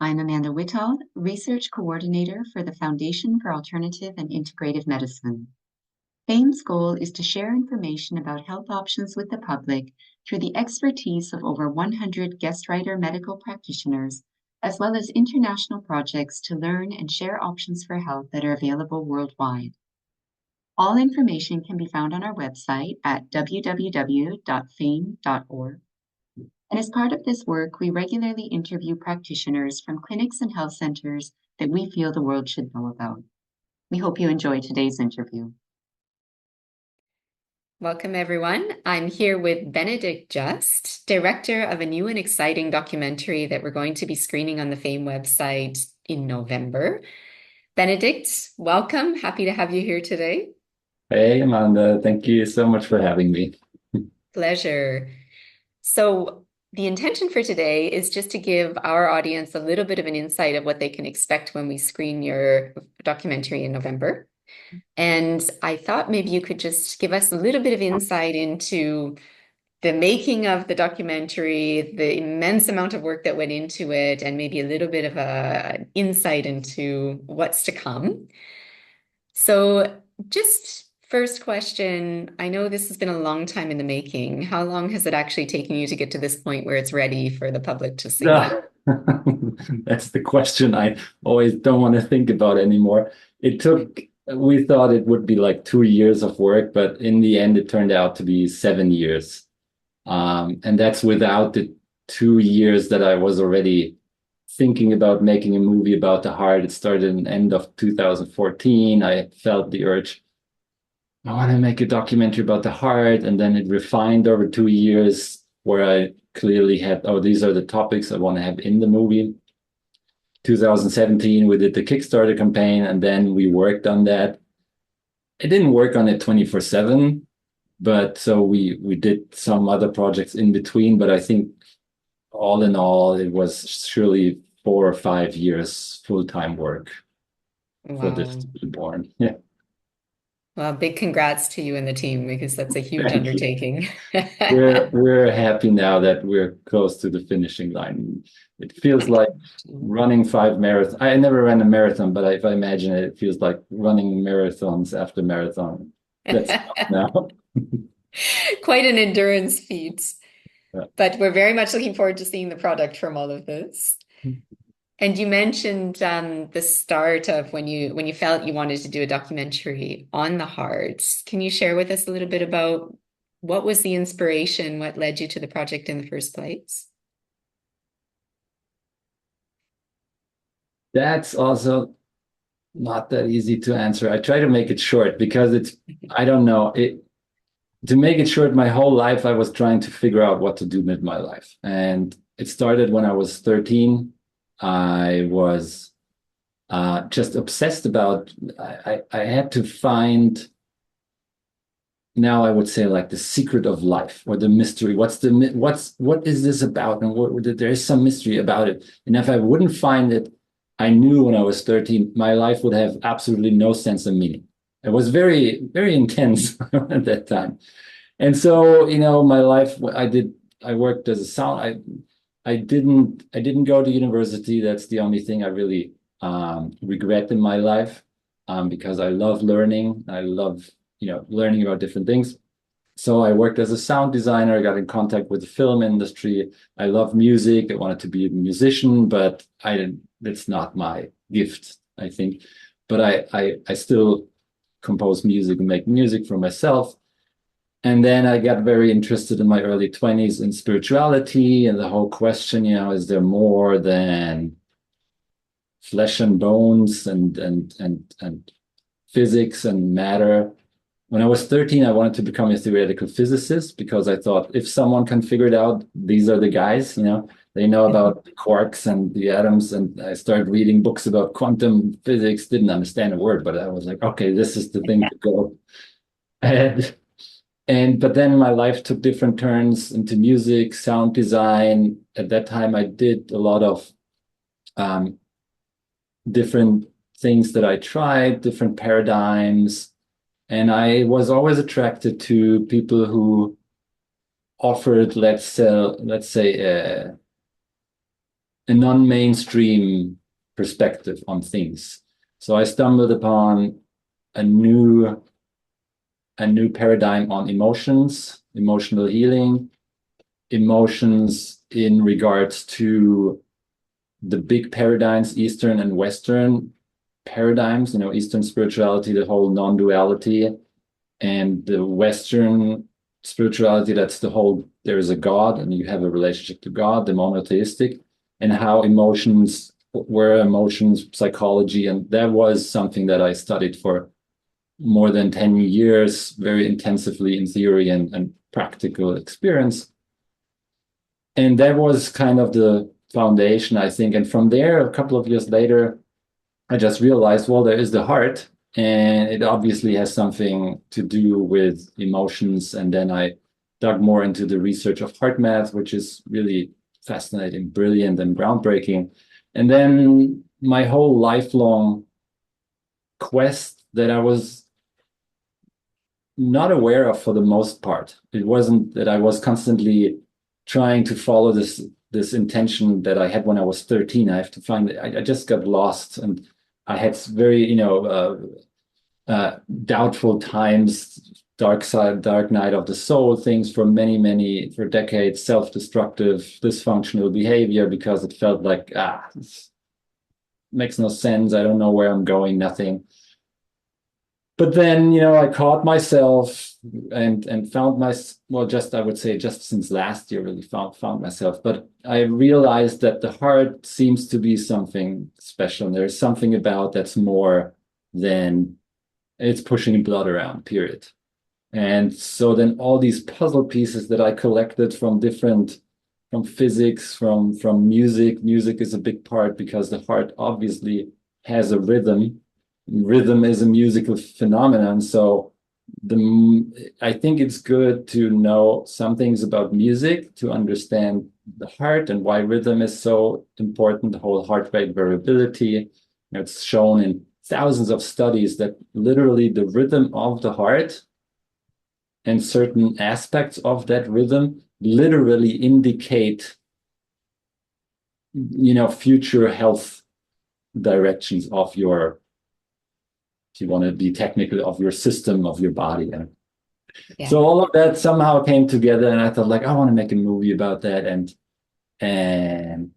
I'm Amanda Whittal, Research Coordinator for the Foundation for Alternative and Integrative Medicine. FAIM's goal is to share information about health options with the public through the expertise of over 100 guest writer medical practitioners, as well as international projects to learn and share options for health that are available worldwide. All information can be found on our website at www.faim.org. And as part of this work, we regularly interview practitioners from clinics and health centers that we feel the world should know about. We hope you enjoy today's interview. Welcome, everyone. I'm here with Benedikt Just, director of a new and exciting documentary that we're going to be screening on the FAIM website in November. Benedikt, welcome. Happy to have you here today. Hey, Amanda. Thank you so much for having me. Pleasure. So the intention for today is just to give our audience a little bit of an insight of what they can expect when we screen your documentary in November. And I thought maybe you could just give us a little bit of insight into the making of the documentary, the immense amount of work that went into it, and maybe a little bit of an insight into what's to come. So just first question, I know this has been a long time in the making. How long has it actually taken you to get to this point where it's ready for the public to see? That's the question I always don't want to think about anymore. We thought it would be like 2 years of work, but in the end, it turned out to be 7 years. And that's without the 2 years that I was already thinking about making a movie about the heart. It started in the end of 2014. I felt the urge, I want to make a documentary about the heart. And then it refined over 2 years where I clearly had, oh, these are the topics I want to have in the movie. 2017, we did the Kickstarter campaign, and then we worked on that. I didn't work on it 24/7, but so we did some other projects in between. But I think all in all, it was surely 4 or 5 years full-time work for this to be born. Yeah. Well, big congrats to you and the team, because that's a huge undertaking. We're happy now that we're close to the finishing line. It feels like running 5 marathons. I never ran a marathon, but if I imagine it, it feels like running marathons after marathon. That's now. Quite an endurance feat. Yeah. But we're very much looking forward to seeing the product from all of this. And you mentioned the start of when you felt you wanted to do a documentary on the heart. Can you share with us a little bit about what was the inspiration, what led you to the project in the first place? That's also not that easy to answer. I try to make it short because I don't know. To make it short, my whole life I was trying to figure out what to do with my life. And it started when I was 13. I was just obsessed about, I had to find, now I would say, like the secret of life or the mystery. What is this about? And there is some mystery about it. And if I wouldn't find it, I knew when I was 13, my life would have absolutely no sense of meaning. It was very, very intense at that time. And so, my life, I worked as a sound, I didn't go to university. That's the only thing I really regret in my life, because I love learning. I love, learning about different things. So I worked as a sound designer. I got in contact with the film industry. I love music. I wanted to be a musician, but that's not my gift, I think. But I still compose music and make music for myself. And then I got very interested in my early 20s in spirituality and the whole question, is there more than flesh and bones and physics and matter? When I was 13, I wanted to become a theoretical physicist because I thought if someone can figure it out, these are the guys, they know about the quarks and the atoms. And I started reading books about quantum physics, didn't understand a word, but I was like, okay, this is the thing to go. But then my life took different turns into music, sound design. At that time, I did a lot of different things that I tried, different paradigms. And I was always attracted to people who offered, let's say, a non-mainstream perspective on things. So I stumbled upon a new paradigm on emotions, emotional healing, emotions in regards to the big paradigms, Eastern and Western paradigms, Eastern spirituality, the whole non-duality, and the Western spirituality, that's the whole, there is a God and you have a relationship to God, the monotheistic, and how emotions, psychology. And that was something that I studied for more than 10 years, very intensively in theory and practical experience. And that was kind of the foundation, I think. And from there, a couple of years later, I just realized, well, there is the heart, and it obviously has something to do with emotions. And then I dug more into the research of heart math, which is really fascinating, brilliant, and groundbreaking. And then my whole lifelong quest that I was not aware of for the most part. It wasn't that I was constantly trying to follow this intention that I had when I was 13. I have to find it. I just got lost, and I had very, doubtful times, dark night of the soul things for for decades, self-destructive, dysfunctional behavior, because it felt like, this makes no sense. I don't know where I'm going, nothing. But then, I caught myself and found I would say just since last year, really found myself. But I realized that the heart seems to be something special. And there's something about that's more than it's pushing blood around, period. And so then all these puzzle pieces that I collected from physics, from music is a big part, because the heart obviously has a rhythm. Rhythm is a musical phenomenon. So I think it's good to know some things about music to understand the heart and why rhythm is so important, the whole heart rate variability. It's shown in thousands of studies that literally the rhythm of the heart and certain aspects of that rhythm literally indicate, future health directions of your, if you want to be technical, of your system, of your body. Yeah. So all of that somehow came together, and I thought, like, I want to make a movie about that. And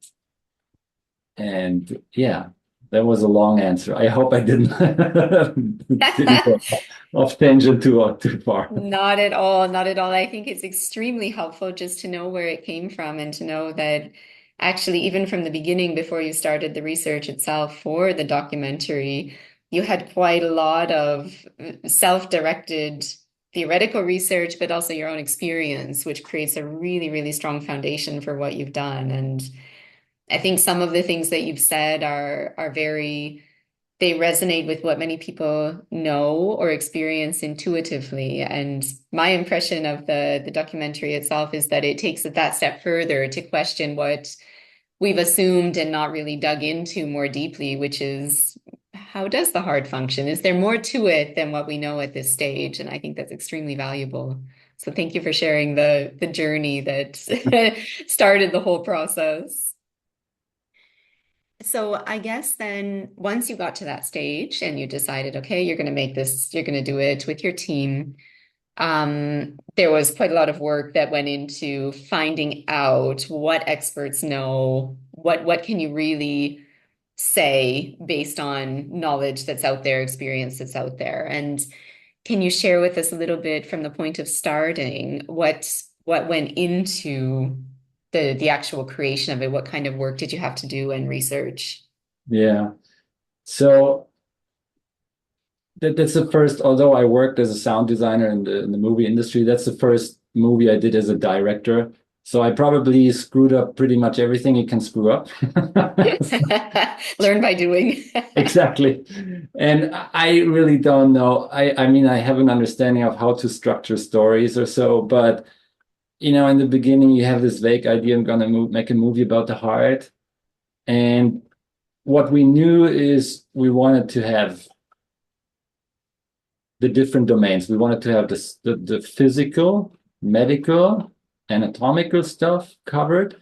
yeah, that was a long answer. I hope I didn't go off tangent too far. Not at all, not at all. I think it's extremely helpful just to know where it came from, and to know that actually, even from the beginning, before you started the research itself for the documentary, you had quite a lot of self-directed theoretical research, but also your own experience, which creates a really, really strong foundation for what you've done. And I think some of the things that you've said are they resonate with what many people know or experience intuitively. And my impression of the documentary itself is that it takes it that step further to question what we've assumed and not really dug into more deeply, which is, how does the heart function? Is there more to it than what we know at this stage? And I think that's extremely valuable. So thank you for sharing the journey that started the whole process. So I guess then once you got to that stage and you decided, okay, you're going to make this, you're going to do it with your team, there was quite a lot of work that went into finding out what experts know, what can you really say based on knowledge that's out there, experience that's out there. And can you share with us a little bit from the point of starting what went into the actual creation of it? What kind of work did you have to do and research? Yeah. So that's the first, although I worked as a sound designer in the movie industry, that's the first movie I did as a director. So I probably screwed up pretty much everything you can screw up. Learn by doing. Exactly. And I really don't know. I mean, I have an understanding of how to structure stories or so, but in the beginning, you have this vague idea, I'm going to make a movie about the heart. And what we knew is we wanted to have the different domains. We wanted to have the physical, medical, anatomical stuff covered.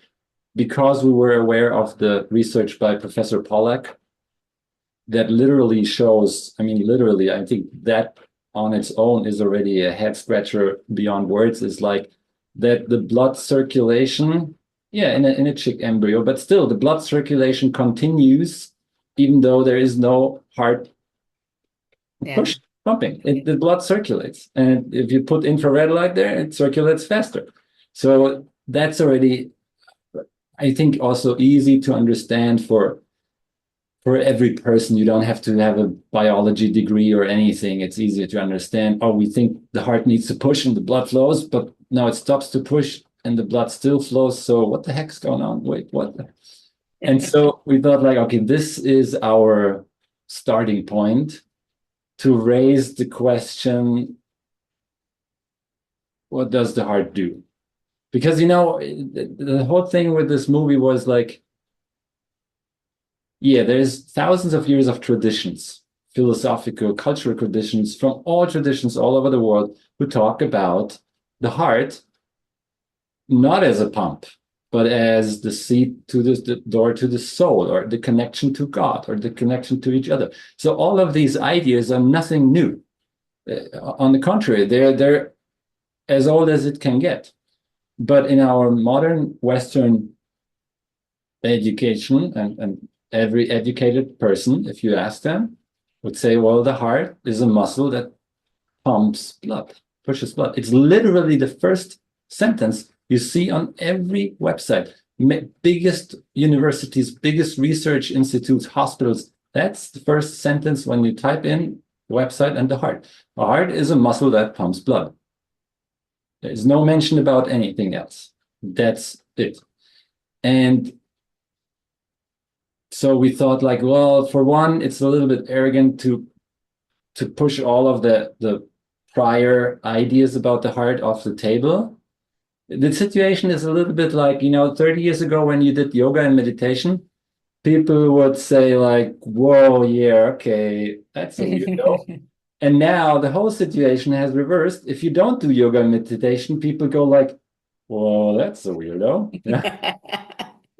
because we were aware of the research by Professor Pollack that literally shows, I mean, literally, I think that on its own is already a head scratcher beyond words, is like that the blood circulation, yeah, in a chick embryo, but still the blood circulation continues even though there is no heart push pumping. The blood circulates. And if you put infrared light there, it circulates faster. So that's already, I think, also easy to understand for every person. You don't have to have a biology degree or anything. It's easier to understand. Oh, we think the heart needs to push and the blood flows, but now it stops to push and the blood still flows. So what the heck's going on? Wait, what? And so we thought like, okay, this is our starting point to raise the question, what does the heart do? Because, you know, the whole thing with this movie was like, yeah, there's thousands of years of traditions, philosophical, cultural traditions from all traditions all over the world who talk about the heart not as a pump, but as the seat to the door to the soul, or the connection to God, or the connection to each other. So all of these ideas are nothing new. On the contrary, they're as old as it can get. But in our modern Western education, and every educated person, if you ask them, would say, well, the heart is a muscle that pumps blood, pushes blood. It's literally the first sentence you see on every website. Biggest universities, biggest research institutes, hospitals. That's the first sentence when you type in website and the heart. The heart is a muscle that pumps blood. There is no mention about anything else. That's it. And so we thought like, well, for one, it's a little bit arrogant to push all of the prior ideas about the heart off the table. The situation is a little bit like, you know, 30 years ago when you did yoga and meditation, people would say like, whoa, yeah, okay, that's a weirdo. And now the whole situation has reversed. If you don't do yoga and meditation, people go like, well, that's a weirdo. Yeah.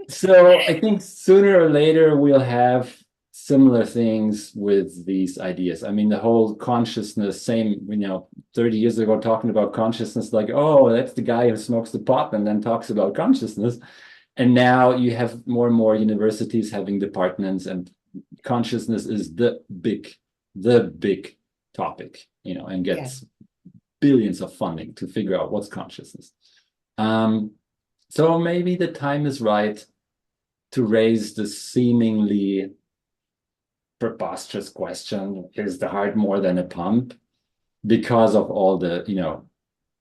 So I think sooner or later we'll have similar things with these ideas. I mean, the whole consciousness, same, you know, 30 years ago talking about consciousness, like, oh, that's the guy who smokes the pot and then talks about consciousness. And now you have more and more universities having departments, and consciousness is the big topic, you know, and gets billions of funding to figure out what's consciousness. So maybe the time is right to raise the seemingly preposterous question, is the heart more than a pump? Because of all the, you know,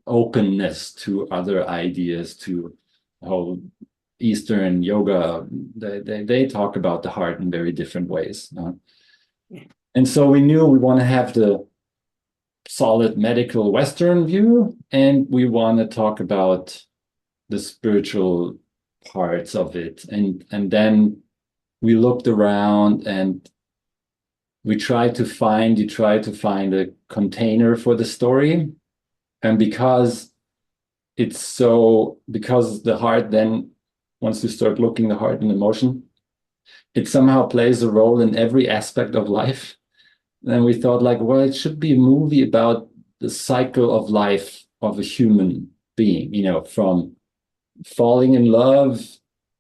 openness to other ideas, to whole Eastern yoga, they talk about the heart in very different ways. And so we knew we want to have the solid medical Western view, and we want to talk about the spiritual parts of it. And then we looked around and you try to find a container for the story. And because the heart then, once you start looking the heart and emotion, it somehow plays a role in every aspect of life. Then we thought like, well, it should be a movie about the cycle of life of a human being, you know, from falling in love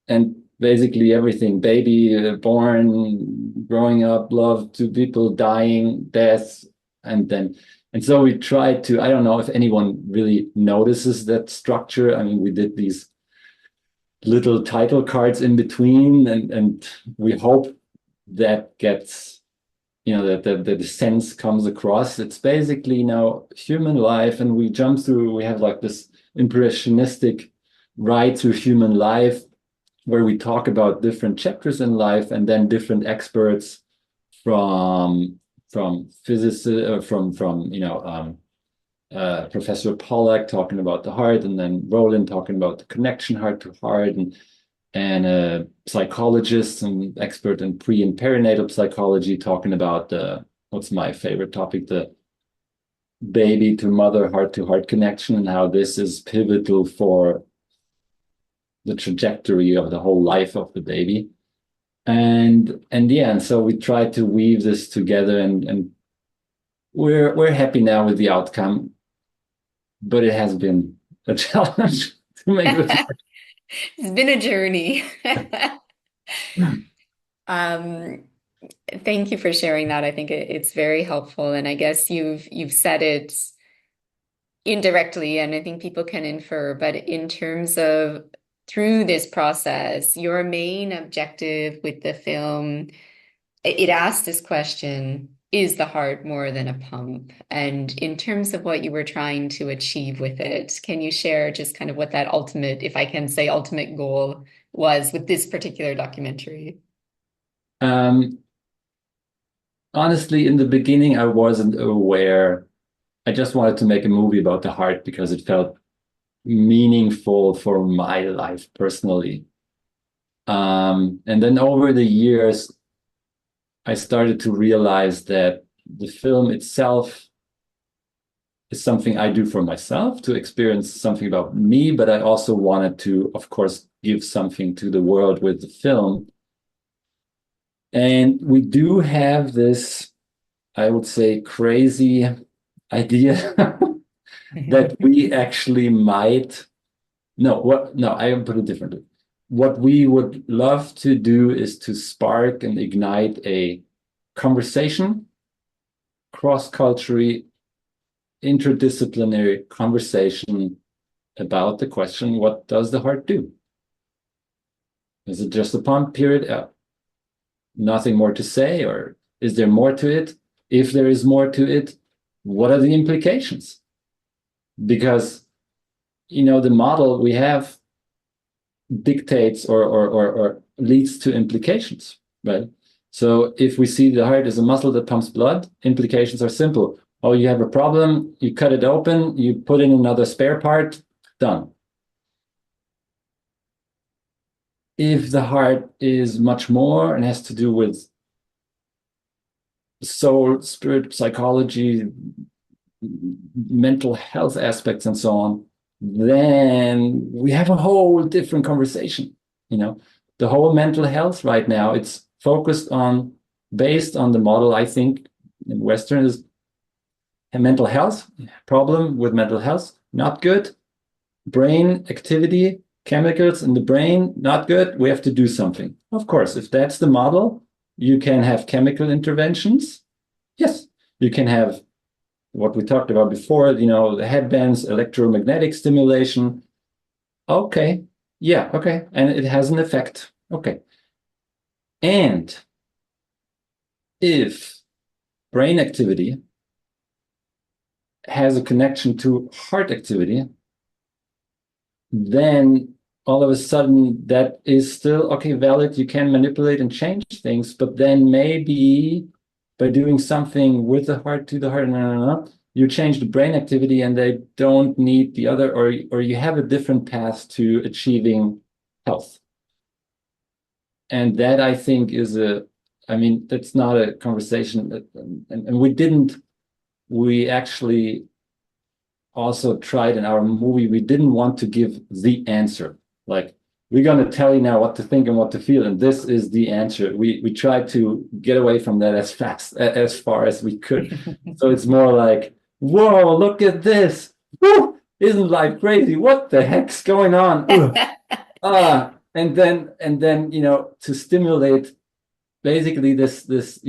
and basically everything, baby born, growing up, love, to people dying, death, and so we tried to, I don't know if anyone really notices that structure. I mean, we did these little title cards in between, and we hope that gets, you know, that the sense comes across. It's basically, you know, human life, and we jump through, we have like this impressionistic ride through human life where we talk about different chapters in life, and then different experts from physicists, from you know, Professor Pollack talking about the heart, and then Roland talking about the connection heart to heart, and a psychologist and expert in pre and perinatal psychology talking about what's my favorite topic, the baby to mother heart to heart connection, and how this is pivotal for the trajectory of the whole life of the baby. And so we try to weave this together, and we're happy now with the outcome, but it has been a challenge to make this work. It's been a journey. Um, Thank you for sharing that. I think it's very helpful, and I guess you've said it indirectly, and I think people can infer, but in terms of through this process, your main objective with the film, it asks this question, is the heart more than a pump? And in terms of what you were trying to achieve with it, can you share just kind of what that ultimate, if I can say ultimate goal was with this particular documentary? Honestly, in the beginning, I wasn't aware. I just wanted to make a movie about the heart because it felt meaningful for my life personally. And then over the years, I started to realize that the film itself is something I do for myself to experience something about me, but I also wanted to, of course, give something to the world with the film. And we do have this, I would say, crazy idea that we actually might. No, I will put it differently. What we would love to do is to spark and ignite a conversation, cross-culturally, interdisciplinary conversation about the question, what does the heart do? Is it just a pump, period? Nothing more to say, or is there more to it? If there is more to it, what are the implications? Because, the model we have dictates or leads to implications, right? So if we see the heart as a muscle that pumps blood, implications are simple. Oh, you have a problem, you cut it open, you put in another spare part, done. If the heart is much more and has to do with soul, spirit, psychology, mental health aspects, and so on, then we have a whole different conversation. The whole mental health right now, it's focused on, based on the model, I think, in Western is a mental health, problem with mental health, not good. Brain activity, chemicals in the brain, not good. We have to do something. Of course, if that's the model, you can have chemical interventions. Yes, you can have what we talked about before, the headbands, electromagnetic stimulation. Okay, yeah, okay. And it has an effect. Okay. And if brain activity has a connection to heart activity, then all of a sudden that is still, okay, valid. You can manipulate and change things, but then maybe by doing something with the heart, to the heart, you change the brain activity and they don't need the other, or you have a different path to achieving health. And that, I think, is that's not a conversation that, and we actually also tried in our movie, we didn't want to give the answer. Like, we're going to tell you now what to think and what to feel, and this is the answer. We tried to get away from that as far as we could. So it's more like, whoa, look at this. Woo! Isn't life crazy? What the heck's going on? And then to stimulate basically this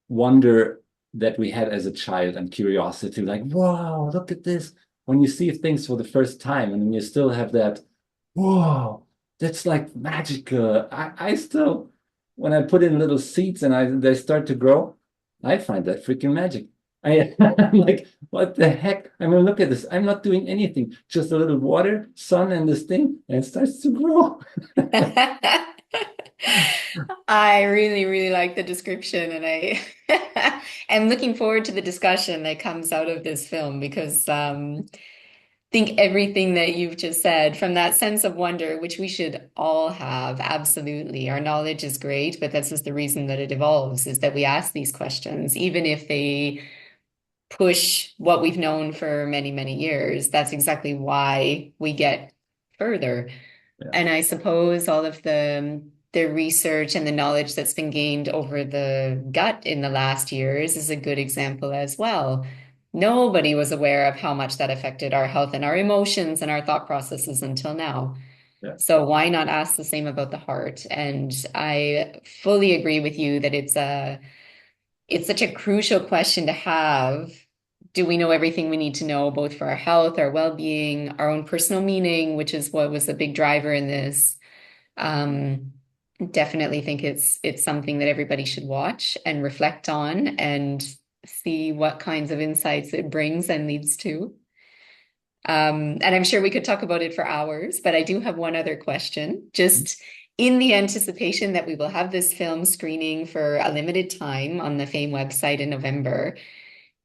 wonder that we had as a child and curiosity, like, wow, look at this. When you see things for the first time and you still have that, whoa, that's like magical. I still, when I put in little seeds and they start to grow, I find that freaking magic. I'm like, what the heck? I mean, look at this. I'm not doing anything, just a little water, sun, and this thing, and it starts to grow. I really, really like the description, and I am looking forward to the discussion that comes out of this film, because I think everything that you've just said, from that sense of wonder, which we should all have, absolutely. Our knowledge is great, but that's just the reason that it evolves, is that we ask these questions, even if they push what we've known for many, many years. That's exactly why we get further. Yeah. And I suppose all of the research and the knowledge that's been gained over the gut in the last years is a good example as well. Nobody was aware of how much that affected our health and our emotions and our thought processes until now. Yeah. So why not ask the same about the heart? And I fully agree with you that it's such a crucial question to have. Do we know everything we need to know, both for our health, our well-being, our own personal meaning, which is what was a big driver in this? Definitely think it's something that everybody should watch and reflect on and see what kinds of insights it brings and leads to. And I'm sure we could talk about it for hours, but I do have one other question. Just in the anticipation that we will have this film screening for a limited time on the FAIM website in November,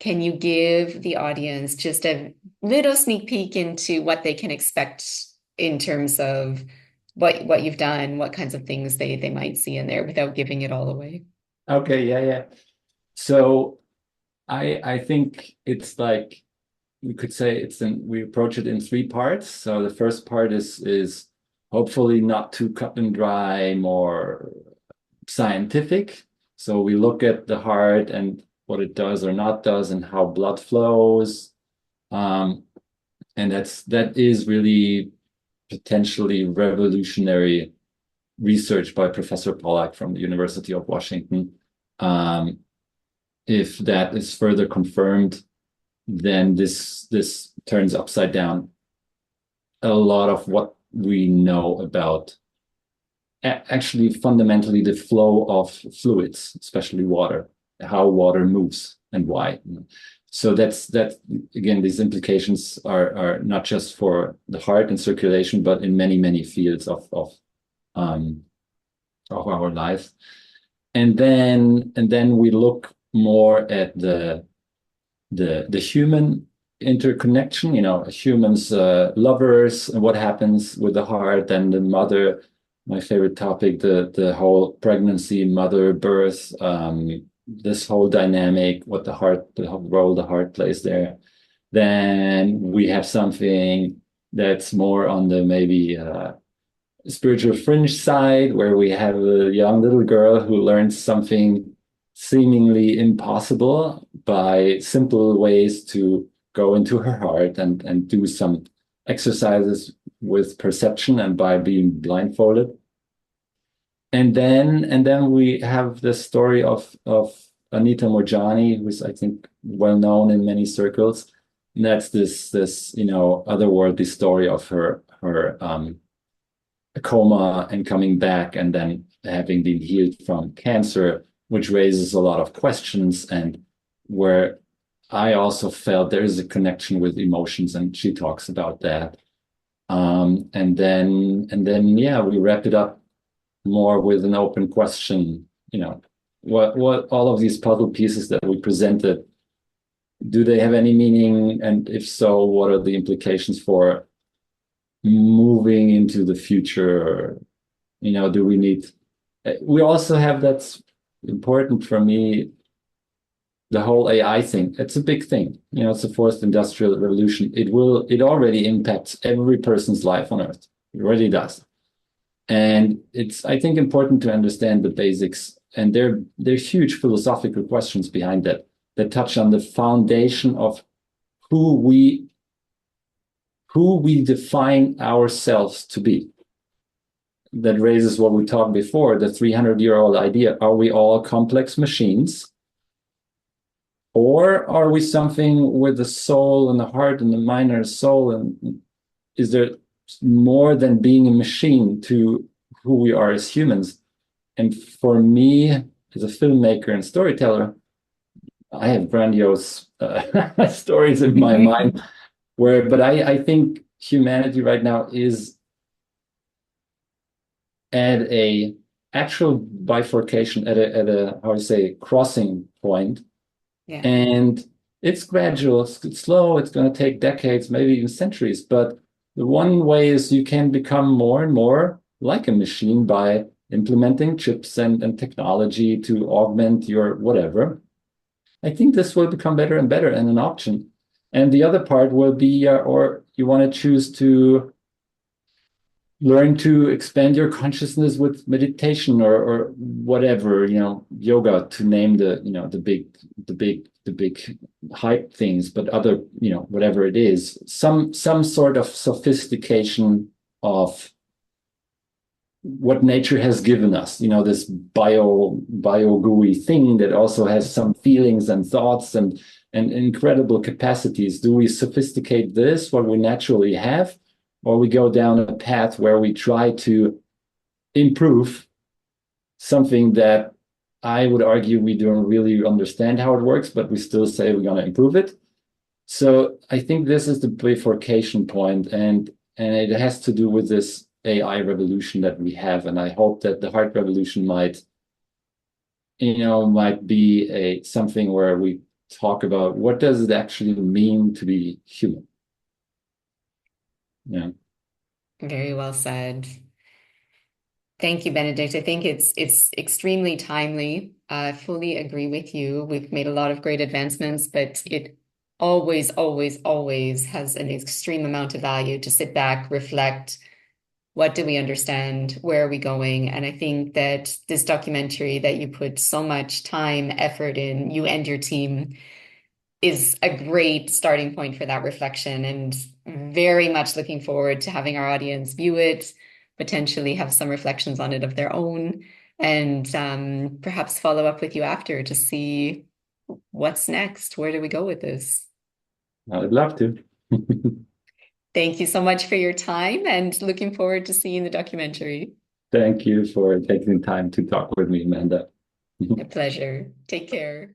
can you give the audience just a little sneak peek into what they can expect in terms of what you've done, what kinds of things they might see in there without giving it all away? Okay, yeah. So I think it's like we could say we approach it in three parts. So the first part is hopefully not too cut and dry, more scientific. So we look at the heart and what it does or not does and how blood flows. And that is really potentially revolutionary research by Professor Pollack from the University of Washington. If that is further confirmed, then this turns upside down a lot of what we know about actually fundamentally the flow of fluids, especially water, how water moves and why. So that again, these implications are not just for the heart and circulation, but in many fields of our life. And then we look more at the human interconnection, humans, lovers, and what happens with the heart and the mother. My favorite topic, the whole pregnancy, mother, birth, this whole dynamic, the whole role the heart plays there. Then we have something that's more on the maybe spiritual fringe side, where we have a young little girl who learns something seemingly impossible by simple ways to go into her heart and do some exercises with perception and by being blindfolded. And then we have the story of Anita Moorjani, who's I think well known in many circles. And that's this otherworldly story of her coma and coming back and then having been healed from cancer, which raises a lot of questions, and where I also felt there is a connection with emotions, and she talks about that. And then we wrap it up more with an open question. What all of these puzzle pieces that we presented, do they have any meaning? And if so, what are the implications for moving into the future? Do we need? We also have, that's important for me, the whole AI thing. It's a big thing. It's the fourth industrial revolution. It already impacts every person's life on Earth. It already does. And it's, I think, important to understand the basics. And there are huge philosophical questions behind that touch on the foundation of who we define ourselves to be. That raises what we talked before, the 300-year-old idea. Are we all complex machines? Or are we something with the soul and the heart and the mind and the soul? And is there more than being a machine to who we are as humans? And for me, as a filmmaker and storyteller, I have grandiose stories in my mind but I think humanity right now is at a actual bifurcation, at a how to say, crossing point. Yeah. And it's gradual, it's slow, it's going to take decades, maybe even centuries. But the one way is you can become more and more like a machine by implementing chips and technology to augment your whatever. I think this will become better and better and an option. And the other part will be, or you want to choose to learn to expand your consciousness with meditation or whatever, yoga, to name the big hype things, but other, whatever it is, some sort of sophistication of what nature has given us, this bio gooey thing that also has some feelings and thoughts and incredible capacities. Do we sophisticate this, what we naturally have, or we go down a path where we try to improve something that I would argue we don't really understand how it works, but we still say we're going to improve it? So I think this is the bifurcation point, and it has to do with this AI revolution that we have. And I hope that the heart revolution might be something where we talk about what does it actually mean to be human. Yeah. Very well said. Thank you, Benedikt. I think it's extremely timely. I fully agree with you. We've made a lot of great advancements, but it always, always, always has an extreme amount of value to sit back, reflect. What do we understand? Where are we going? And I think that this documentary that you put so much time, effort in, you and your team, is a great starting point for that reflection, and very much looking forward to having our audience view it, potentially have some reflections on it of their own, and perhaps follow up with you after to see what's next. Where do we go with this? I'd love to. Thank you so much for your time, and looking forward to seeing the documentary. Thank you for taking the time to talk with me, Amanda. A pleasure. Take care.